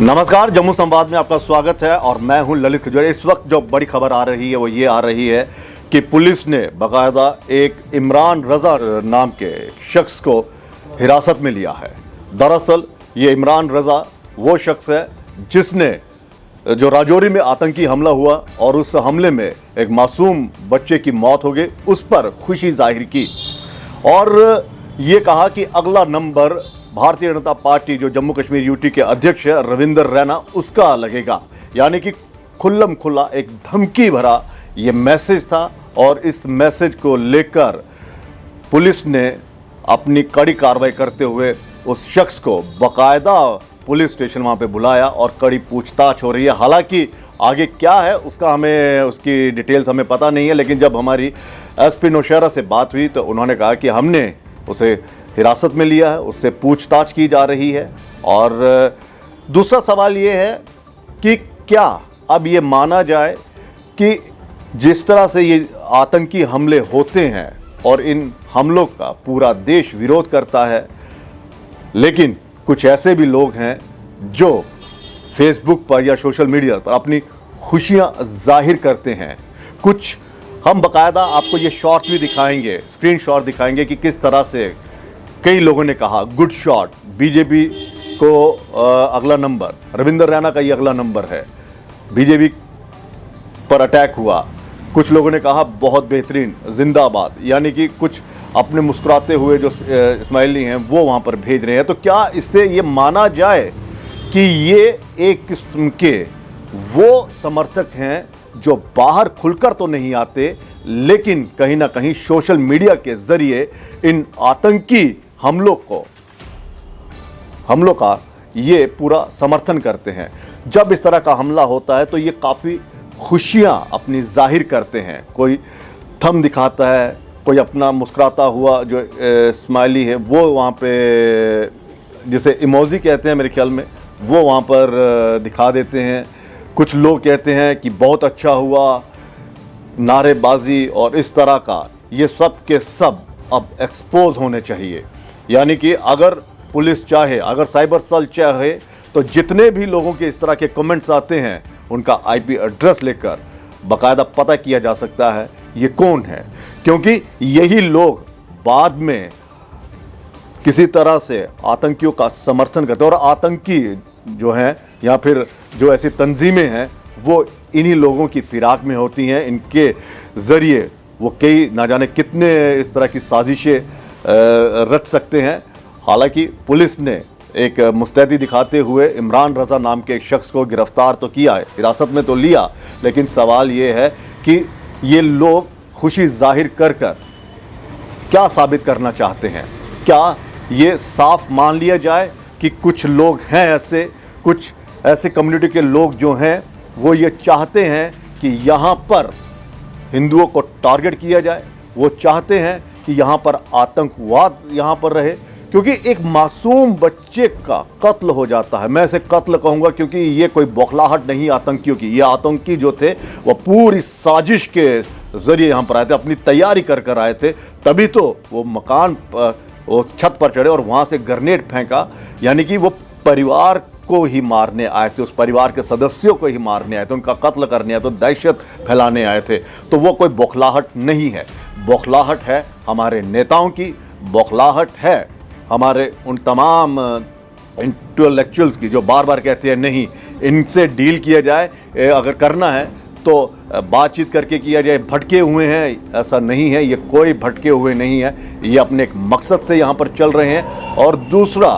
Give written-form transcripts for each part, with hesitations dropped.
नमस्कार, जम्मू संवाद में आपका स्वागत है और मैं हूं ललित खजूरिया। इस वक्त जो बड़ी खबर आ रही है वो ये आ रही है कि पुलिस ने बाकायदा एक इमरान रजा नाम के शख्स को हिरासत में लिया है। दरअसल ये इमरान रजा वो शख्स है जिसने जो राजौरी में आतंकी हमला हुआ और उस हमले में एक मासूम बच्चे की मौत हो गई, उस पर खुशी जाहिर की और ये कहा कि अगला नंबर भारतीय जनता पार्टी जो जम्मू कश्मीर यूटी के अध्यक्ष है रविंदर रैना उसका लगेगा। यानी कि खुल्लम खुल्ला एक धमकी भरा ये मैसेज था और इस मैसेज को लेकर पुलिस ने अपनी कड़ी कार्रवाई करते हुए उस शख्स को बाकायदा पुलिस स्टेशन वहाँ पे बुलाया और कड़ी पूछताछ हो रही है। हालांकि आगे क्या है उसका हमें उसकी डिटेल्स हमें पता नहीं है, लेकिन जब हमारी एसपी नौशहरा से बात हुई तो उन्होंने कहा कि हमने उसे हिरासत में लिया है, उससे पूछताछ की जा रही है। और दूसरा सवाल ये है कि क्या अब ये माना जाए कि जिस तरह से ये आतंकी हमले होते हैं और इन हमलों का पूरा देश विरोध करता है, लेकिन कुछ ऐसे भी लोग हैं जो फेसबुक पर या सोशल मीडिया पर अपनी खुशियां जाहिर करते हैं। कुछ हम बाकायदा आपको ये शॉट भी दिखाएंगे, स्क्रीन शॉट दिखाएंगे कि किस तरह से कई लोगों ने कहा गुड शॉट, बीजेपी को अगला नंबर, रविंदर रैना का ये अगला नंबर है, बीजेपी पर अटैक हुआ। कुछ लोगों ने कहा बहुत बेहतरीन, जिंदाबाद। यानी कि कुछ अपने मुस्कुराते हुए जो इस्माइली हैं वो वहाँ पर भेज रहे हैं। तो क्या इससे ये माना जाए कि ये एक किस्म के वो समर्थक हैं जो बाहर खुलकर तो नहीं आते, लेकिन कहीं ना कहीं सोशल मीडिया के जरिए इन आतंकी हमलों का ये पूरा समर्थन करते हैं। जब इस तरह का हमला होता है तो ये काफ़ी खुशियां अपनी जाहिर करते हैं। कोई थंब दिखाता है, कोई अपना मुस्कुराता हुआ जो स्माइली है वो वहाँ पे, जिसे इमोजी कहते हैं मेरे ख्याल में, वो वहाँ पर दिखा देते हैं। कुछ लोग कहते हैं कि बहुत अच्छा हुआ, नारेबाजी और इस तरह का, ये सब के सब अब एक्सपोज होने चाहिए। यानी कि अगर पुलिस चाहे, अगर साइबर सेल चाहे, तो जितने भी लोगों के इस तरह के कमेंट्स आते हैं उनका आईपी एड्रेस लेकर बाकायदा पता किया जा सकता है ये कौन है, क्योंकि यही लोग बाद में किसी तरह से आतंकियों का समर्थन करते हैं। और आतंकी जो हैं या फिर जो ऐसी तंजीमें हैं वो इन्हीं लोगों की फिराक में होती हैं। इनके ज़रिए वो कई ना जाने कितने इस तरह की साजिशें रच सकते हैं। हालांकि पुलिस ने एक मुस्तैदी दिखाते हुए इमरान रजा नाम के एक शख्स को गिरफ्तार तो किया है, हिरासत में तो लिया, लेकिन सवाल ये है कि ये लोग खुशी जाहिर कर कर क्या साबित करना चाहते हैं। क्या ये साफ मान लिया जाए कि कुछ लोग हैं ऐसे, कुछ ऐसे कम्युनिटी के लोग जो हैं वो ये चाहते हैं कि यहाँ पर हिंदुओं को टारगेट किया जाए, वो चाहते हैं कि यहाँ पर आतंकवाद यहाँ पर रहे, क्योंकि एक मासूम बच्चे का कत्ल हो जाता है। मैं इसे कत्ल कहूँगा क्योंकि ये कोई बौखलाहट नहीं आतंकियों की। ये आतंकी जो थे वो पूरी साजिश के ज़रिए यहाँ पर आए थे, अपनी तैयारी कर कर आए थे, तभी तो वो मकान वो छत पर चढ़े और वहाँ से ग्रेनेड फेंका। यानी कि वो परिवार को ही मारने आए थे, उस परिवार के सदस्यों को ही मारने आए थे, उनका कत्ल करने आए थे, दहशत फैलाने आए थे। तो वो कोई बौखलाहट नहीं है। बौखलाहट है हमारे नेताओं की, बौखलाहट है हमारे उन तमाम इंटेलेक्चुअल्स की जो बार बार कहते हैं नहीं, इनसे डील किया जाए, अगर करना है तो बातचीत करके किया जाए, भटके हुए हैं। ऐसा नहीं है, ये कोई भटके हुए नहीं है, ये अपने एक मकसद से यहाँ पर चल रहे हैं। और दूसरा,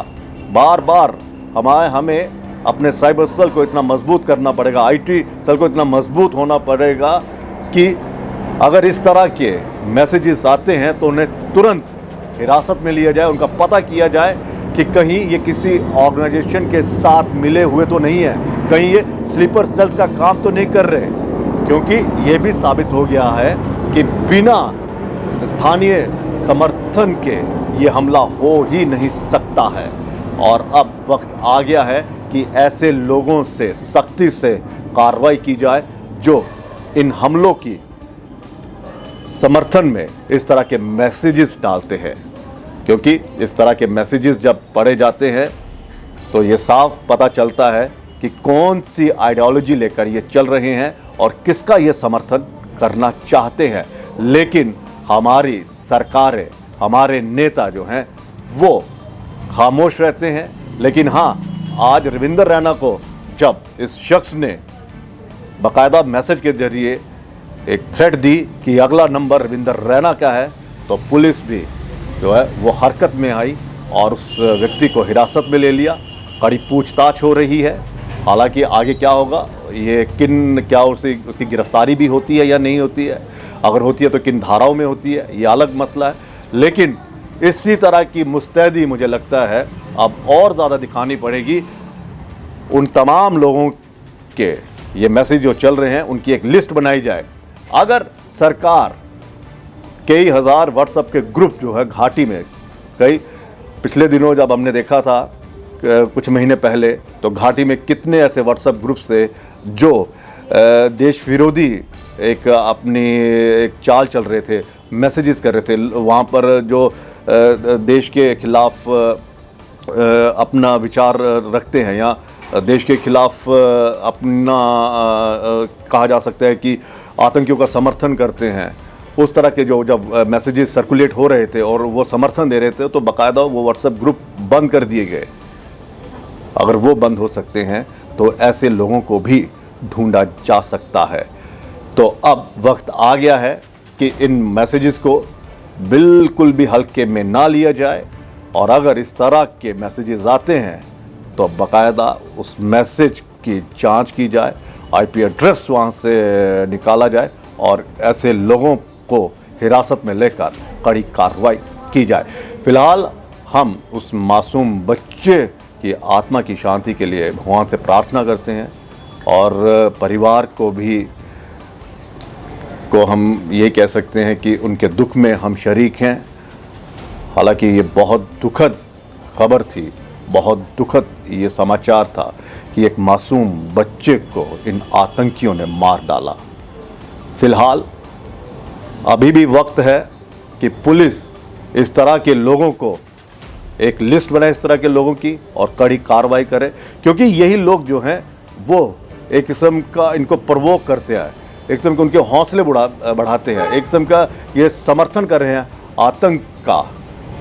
बार बार हमें अपने साइबर सेल को इतना मजबूत करना पड़ेगा, आईटी सेल को इतना मजबूत होना पड़ेगा कि अगर इस तरह के मैसेजेस आते हैं तो उन्हें तुरंत हिरासत में लिया जाए, उनका पता किया जाए कि कहीं ये किसी ऑर्गेनाइजेशन के साथ मिले हुए तो नहीं है, कहीं ये स्लीपर सेल्स का काम तो नहीं कर रहे, क्योंकि ये भी साबित हो गया है कि बिना स्थानीय समर्थन के ये हमला हो ही नहीं सकता है। और अब वक्त आ गया है कि ऐसे लोगों से सख्ती से कार्रवाई की जाए जो इन हमलों की समर्थन में इस तरह के मैसेजेस डालते हैं, क्योंकि इस तरह के मैसेजेस जब पढ़े जाते हैं तो ये साफ पता चलता है कि कौन सी आइडियोलॉजी लेकर ये चल रहे हैं और किसका ये समर्थन करना चाहते हैं। लेकिन हमारी सरकारें, हमारे नेता जो हैं वो खामोश रहते हैं। लेकिन हाँ, आज रविंदर रैना को जब इस शख्स ने बाकायदा मैसेज के जरिए एक थ्रेट दी कि अगला नंबर रविंदर रैना का है, तो पुलिस भी जो है वो हरकत में आई और उस व्यक्ति को हिरासत में ले लिया। कड़ी पूछताछ हो रही है। हालांकि आगे क्या होगा, ये क्या उसकी गिरफ्तारी भी होती है या नहीं होती है, अगर होती है तो किन धाराओं में होती है, ये अलग मसला है। लेकिन इसी तरह की मुस्तैदी मुझे लगता है अब और ज़्यादा दिखानी पड़ेगी। उन तमाम लोगों के ये मैसेज जो चल रहे हैं उनकी एक लिस्ट बनाई जाए। अगर सरकार कई हज़ार व्हाट्सएप के ग्रुप जो है घाटी में, कई पिछले दिनों जब हमने देखा था कुछ महीने पहले, तो घाटी में कितने ऐसे व्हाट्सएप ग्रुप्स थे जो देश विरोधी एक अपनी एक चाल चल रहे थे, मैसेजेस कर रहे थे। वहाँ पर जो देश के खिलाफ अपना विचार रखते हैं या देश के खिलाफ अपना कहा जा सकता है कि आतंकियों का समर्थन करते हैं, उस तरह के जो जब मैसेजेस सर्कुलेट हो रहे थे और वो समर्थन दे रहे थे, तो बाकायदा वो व्हाट्सएप ग्रुप बंद कर दिए गए। अगर वो बंद हो सकते हैं तो ऐसे लोगों को भी ढूंढा जा सकता है। तो अब वक्त आ गया है कि इन मैसेजेस को बिल्कुल भी हल्के में ना लिया जाए, और अगर इस तरह के मैसेजेस आते हैं तो बाकायदा उस मैसेज की जांच की जाए, आईपी एड्रेस वहाँ से निकाला जाए और ऐसे लोगों को हिरासत में लेकर कड़ी कार्रवाई की जाए। फिलहाल हम उस मासूम बच्चे की आत्मा की शांति के लिए भगवान से प्रार्थना करते हैं और परिवार को हम ये कह सकते हैं कि उनके दुख में हम शरीक हैं। हालांकि ये बहुत दुखद खबर थी, बहुत दुखद ये समाचार था कि एक मासूम बच्चे को इन आतंकियों ने मार डाला। फिलहाल अभी भी वक्त है कि पुलिस इस तरह के लोगों को एक लिस्ट बनाए, इस तरह के लोगों की, और कड़ी कार्रवाई करे, क्योंकि यही लोग जो हैं वो एक किस्म का इनको प्रवोक करते हैं, एक किस्म के उनके हौसले बढ़ाते हैं, एक किस्म का ये समर्थन कर रहे हैं आतंक का,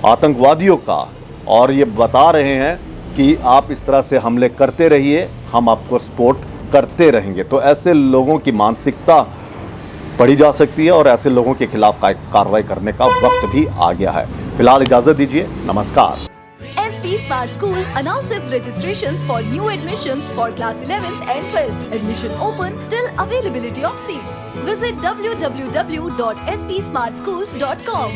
आतंकवादियों का, और ये बता रहे हैं कि आप इस तरह से हमले करते रहिए, हम आपको सपोर्ट करते रहेंगे। तो ऐसे लोगों की मानसिकता पढ़ी जा सकती है और ऐसे लोगों के खिलाफ कार्रवाई करने का वक्त भी आ गया है। फिलहाल इजाजत दीजिए, नमस्कार। SP Smart School announces registrations for new admissions for class 11th and 12th. Admission open till availability of seats. Visit www.spsmartschools.com.